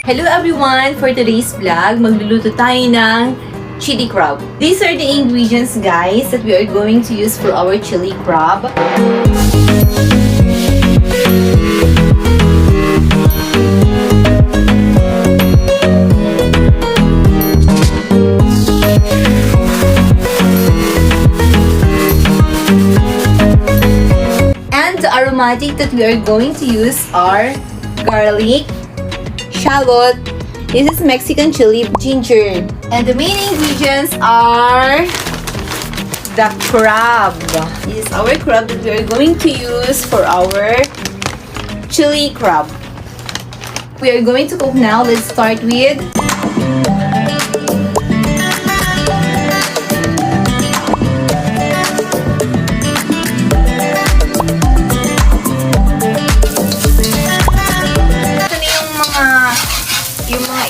Hello everyone! For today's vlog, magluluto tayo ng chili crab. These are the ingredients guys that we are going to use for our chili crab. And the aromatic that we are going to use are garlic, shallot, this is Mexican chili, ginger, and the main ingredients are the crab. This is our crab that we are going to use for our chili crab. We are going to cook now. Let's start with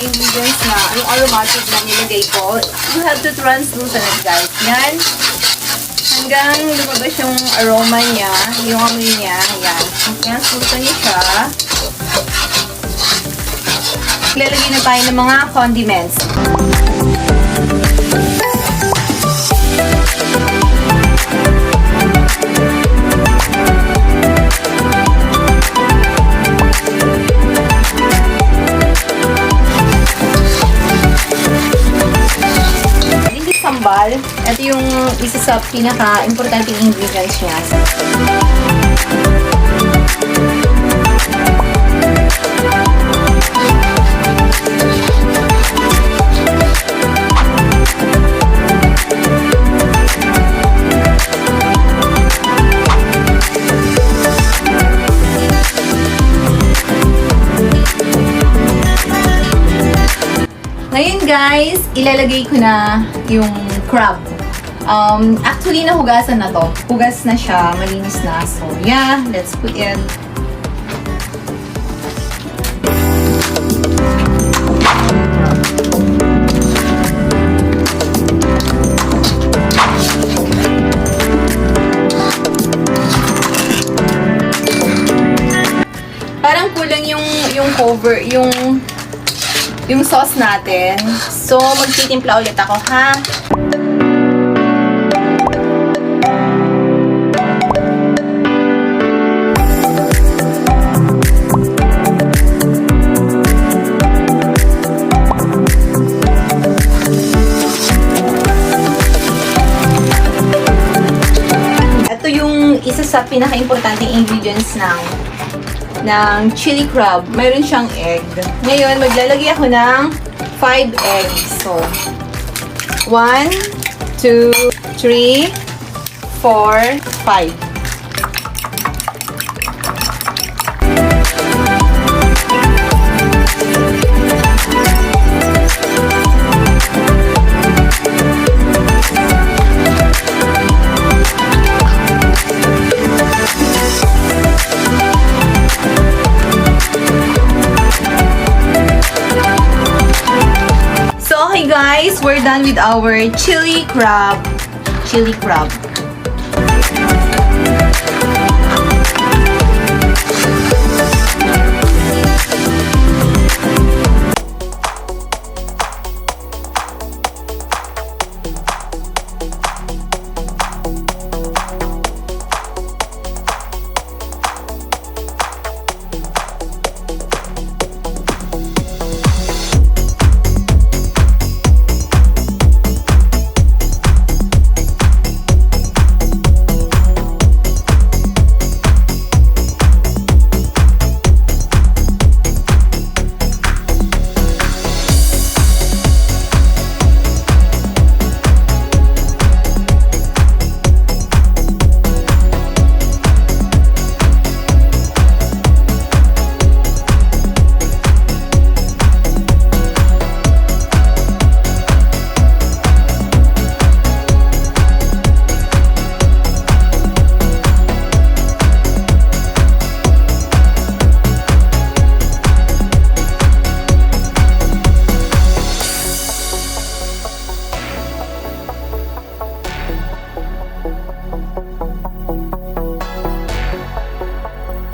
ingredients na, yung aromatic na nilagay ko. You have to translucent it guys. Yan. Hanggang lumabas yung aroma niya, yung amoy niya. Yan. Translucent niya siya. Ilalagay na tayo ng mga condiments. Sambal. Ito yung isa sa pinaka-importanting ingredients niya. Ngayon guys, ilalagay ko na yung crab. Actually, nahugasan na to. Hugas na siya, malinis na. So, yeah, let's put it. Parang kulang yung cover, yung sauce natin. So, magtitimpla ulit ako, ha? Ito yung isa sa pinaka-importanting ingredients ng chili crab. Mayroon siyang egg. Ngayon, maglalagay ako ng 5 eggs. So, 1, 2, 3, 4, 5. Okay guys, we're done with our chili crab.